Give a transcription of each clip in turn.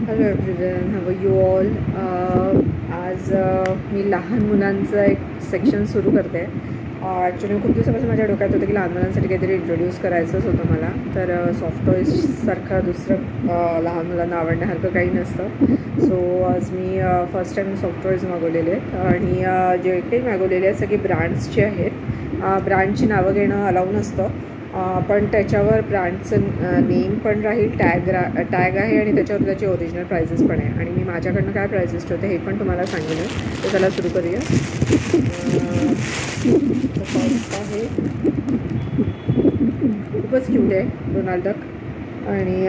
Hello everyone, how you all. आज मी लहान मुलांचं एक सेक्शन सुरू करते. ॲक्च्युली खूप दिवसापासून माझ्या डोक्यात होतं की लहान मुलांसाठी काहीतरी इंट्रोड्यूस करायचंच होतं मला. तर सॉफ्ट टॉईजसारखं दुसरं लहान मुलांना आवडण्यासारखं काही नसतं. सो आज मी फर्स्ट टाईम सॉफ्ट टॉईज मागवलेले आहेत आणि जे काही मागवलेले आहेत सगळे ब्रँड्सचे आहेत. ब्रँडची नावं घेणं अलाऊ नसतं, पण त्याच्यावर ब्रँडचं नेम पण राहील, टॅग आहे आणि त्याच्यावर त्याचे ओरिजिनल प्राइसेस पण आहे. आणि मी माझ्याकडनं काय प्राइसेस ठेवते हे पण तुम्हाला सांगेन. तर चला सुरू करूया. फर्स्ट आहे, खूपच क्यूट आहे, डोनाल्ड डक. आणि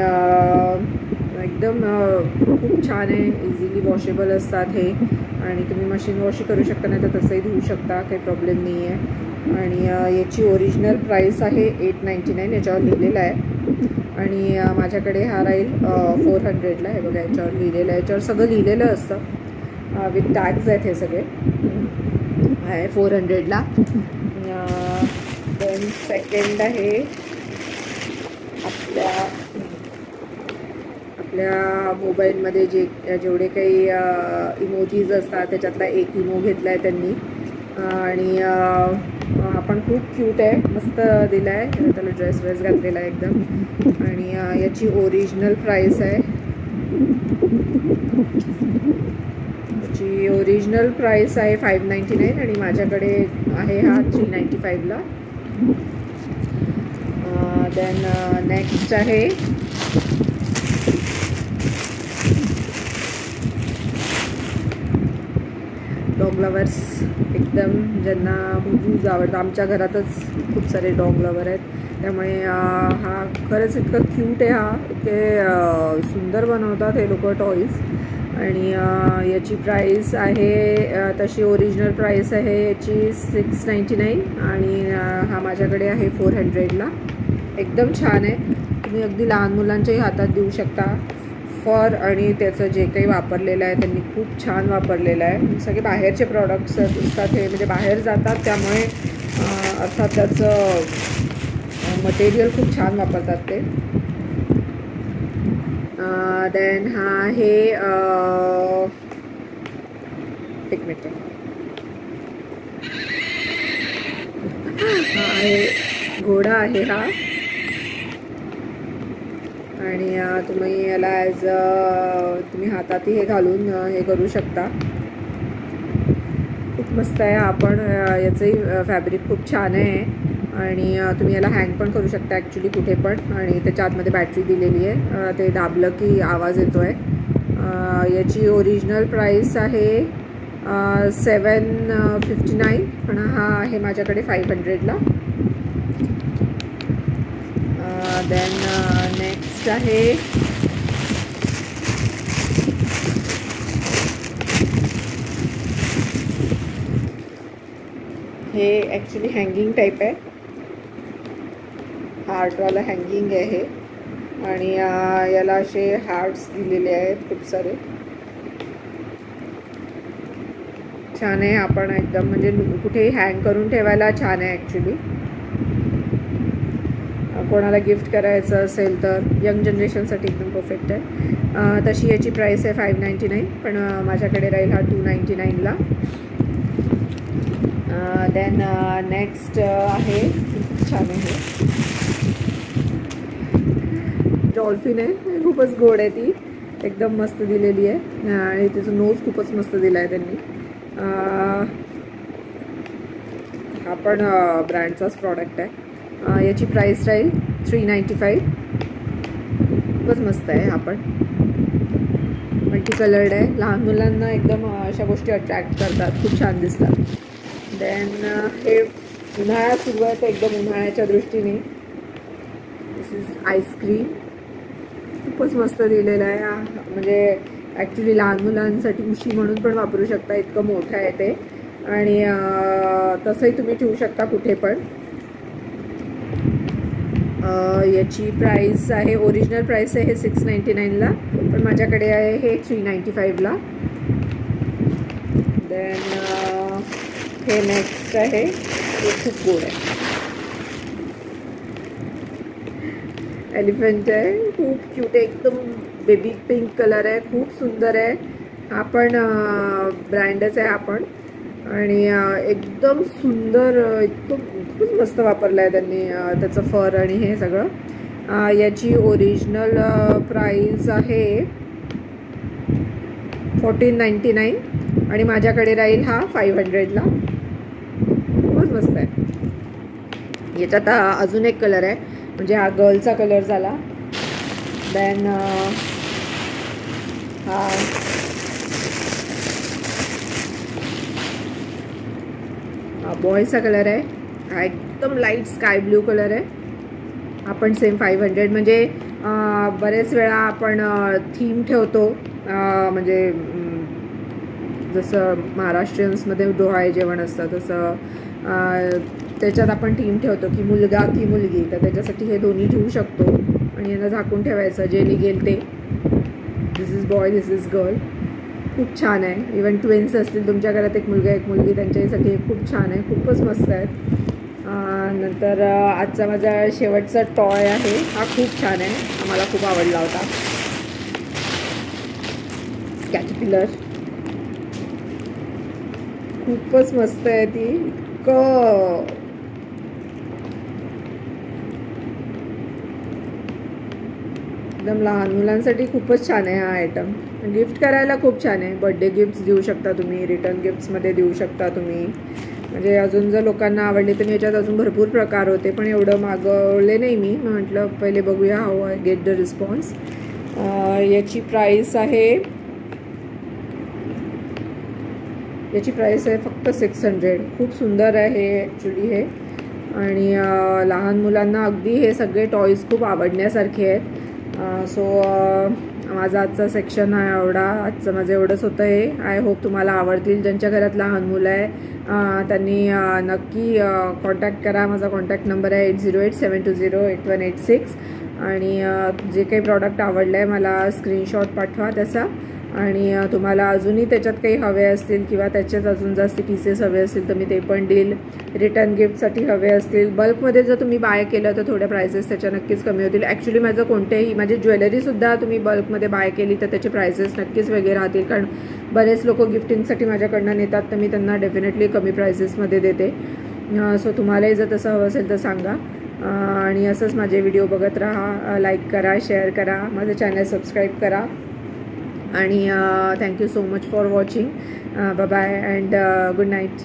एकदम खूप छान आहे. इझिली वॉशेबल असतात हे, आणि तुम्ही मशीन वॉशही करू शकता, नाही तर तसंही धुवू शकता, काही प्रॉब्लेम नाही आहे. आणि याची ओरिजिनल प्राईस आहे 899, याच्यावर लिहिलेलं आहे. आणि माझ्याकडे हा राहील 400ला. हे बघा, याच्यावर लिहिलेलं आहे, याच्यावर सगळं लिहिलेलं असतं, विथ टॅग्स आहेत हे सगळे. आहे 400ला. देन सेकंड आहे आपल्या मोबाईलमध्ये जेवढे काही इमोजीज असतात त्याच्यातला एक इमो घेतला आहे त्यांनी. आणि आपण खूप क्यूट आहे, मस्त दिला आहे. त्याला ड्रेस घातलेला आहे एकदम. आणि याची ओरिजिनल प्राईस आहे, याची ओरिजिनल प्राईस आहे 599 आणि माझ्याकडे आहे हा 395ला. देन नेक्स्ट आहे डॉग लवर्स. एकदम ज्यांना बुबूज आवडतं, आमच्या घरातच खूप सारे डॉग लवर आहेत, त्यामुळे हा खरंच इतकं क्यूट आहे. हा इतके सुंदर बनवतात हे लोक टॉईज. आणि याची प्राईस आहे, तशी ओरिजिनल प्राईस आहे याची 699 आणि हा माझ्याकडे आहे 400ला. एकदम छान आहे, तुम्ही अगदी लहान मुलांच्याही हातात देऊ शकता. फर आणि त्याचं जे काही वापरलेलं आहे त्यांनी खूप छान वापरलेलं आहे. सगळे बाहेरचे प्रॉडक्ट्स असतात हे, म्हणजे बाहेर जातात, त्यामुळे अर्थात त्याचं मटेरियल खूप छान वापरतात ते. देन हा आहे एक मिनिट, हा आहे घोडा आहे हा. आणि तुम्ही याला तुम्ही हातातही हे घालून हे करू शकता. खूप मस्त आहे हा पण. याचंही फॅब्रिक खूप छान आहे आणि तुम्ही याला हँग पण करू शकता ॲक्च्युली कुठे पण. आणि त्याच्या आतमध्ये बॅटरी दिलेली आहे, ते दाबलं की आवाज येतो आहे. याची ओरिजिनल प्राईस आहे 759 पण हा आहे माझ्याकडे 500ला. देन नेक्स्ट आहे हे, ॲक्च्युली हँगिंग टाईप आहे, हार्टवाला हँगिंग आहे हे. आणि याला असे हार्ट्स दिलेले आहेत खूप सारे. छान आहे आपण एकदम, म्हणजे कुठेही हँग करून ठेवायला छान आहे ॲक्च्युली. कोणाला गिफ्ट करायचं असेल तर यंग जनरेशनसाठी एकदम परफेक्ट आहे. तशी याची प्राईस आहे 599 पण माझ्याकडे राहील हा 299ला. देन नेक्स्ट आहे, छान आहे, डॉल्फिन आहे, खूपच गोड आहे ती, एकदम मस्त दिलेली आहे. आणि तिचं नोज खूपच मस्त दिला आहे त्यांनी. हा पण ब्रँडचाच प्रॉडक्ट आहे. याची प्राईस राहील 395. खूपच मस्त आहे हा पण, मल्टी कलर्ड आहे, लहान मुलांना एकदम अशा गोष्टी अट्रॅक्ट करतात, खूप छान दिसतात. देन हे उन्हाळा सुरू आहे तर एकदम उन्हाळ्याच्या दृष्टीने दिस इज आईस्क्रीम. खूपच मस्त दिलेलं आहे, म्हणजे ॲक्च्युली लहान मुलांसाठी उशी म्हणून पण वापरू शकता, इतकं मोठं आहे ते. आणि तसंही तुम्ही ठेवू शकता कुठे पण. याची प्राईस आहे, ओरिजिनल प्राईस आहे हे 699ला पण माझ्याकडे आहे हे 395ला. देन हे नेक्स्ट आहे, हे खूप गोड आहे, एलिफंट आहे, खूप क्यूट आहे, एकदम बेबी पिंक कलर आहे, खूप सुंदर आहे. हा पण ब्रँडच आहे आपण आणि एकदम सुंदर, इतकं खूपच मस्त वापरलं आहे त्यांनी त्याचं फर आणि हे सगळं. याची ओरिजिनल प्राईस आहे 1499 आणि माझ्याकडे राहील हा 500ला. खूपच मस्त आहे. याच्यात अजून एक कलर आहे, म्हणजे हा गर्लचा कलर झाला. देन हा बॉयचा कलर आहे. हा एकदम लाईट स्काय ब्ल्यू कलर आहे. आपण सेम 500, म्हणजे बरेच वेळा आपण थीम ठेवतो, म्हणजे जसं महाराष्ट्रीयन्समध्ये डोहाळे जेवण असतं तसं त्याच्यात आपण थीम ठेवतो की मुलगा की मुलगी, तर त्याच्यासाठी हे दोन्ही ठेवू शकतो आणि यांना झाकून ठेवायचं, जे निघेल ते. This is boy, this is girl. खूप छान आहे. इवन ट्विन्स असतील तुमच्या घरात, एक मुलगा एक मुलगी, त्यांच्यासाठी हे खूप छान आहे, खूपच मस्त आहेत. नंतर आजचा माझा शेवटचा टॉय आहे, हा खूप छान आहे, हा मला खूप आवडला होता. कॅटरपिलर खूपच मस्त आहे ती. इतकं एकदम लहान मुलांसाठी खूपच छान आहे हा आयटम. गिफ्ट करायला खूप छान आहे. बर्थडे गिफ्ट्स देऊ शकता तुम्ही, रिटर्न गिफ्ट्समध्ये देऊ शकता तुम्ही. म्हणजे अजून जर लोकांना आवडले तर याच्यात अजून भरपूर प्रकार होते, पण एवढं मागवले नाही मी. म्हटलं पहिले बघूया how I get the response. याची प्राईस आहे फक्त 600. खूप सुंदर आहे हे ॲक्च्युली हे, आणि लहान मुलांना अगदी हे सगळे टॉईज खूप आवडण्यासारखे आहेत. सो माझा आजचा सेक्शन हा आजचं माझं एवढंच होतं. हे आय होप तुम्हाला आवडतील. ज्यांच्या घरात लहान मुलं आहे त्यांनी नक्की कॉन्टॅक्ट करा. माझा कॉन्टॅक्ट नंबर आहे 8087208186. आणि जे काही प्रॉडक्ट आवडलं आहे मला स्क्रीनशॉट पाठवा त्याचा. आणि तुम्हाला अजूनही त्याच्यात काही हवे असतील किंवा त्याच्यात अजून जास्त पीसेस हवे असतील तर मी ते पण देईल. रिटर्न गिफ्टसाठी हवे असतील, बल्कमध्ये जर तुम्ही बाय केलं तर थोड्या प्राइसेस त्याच्या नक्कीच कमी होतील. ॲक्च्युली माझं माझी ज्वेलरीसुद्धा तुम्ही बल्कमध्ये बाय केली तर त्याचे प्राइसेस नक्कीच वेगळे राहतील, कारण बरेच लोक गिफ्टिंगसाठी माझ्याकडनं नेतात, तर मी त्यांना डेफिनेटली कमी प्राइसेसमध्ये देते. सो तुम्हालाही जर तसं हवं असेल तर सांगा. आणि असंच माझे व्हिडिओ बघत राहा. लाईक करा, शेअर करा, माझं चॅनल सबस्क्राईब करा. आणि thank you so much for watching. Bye bye and good night.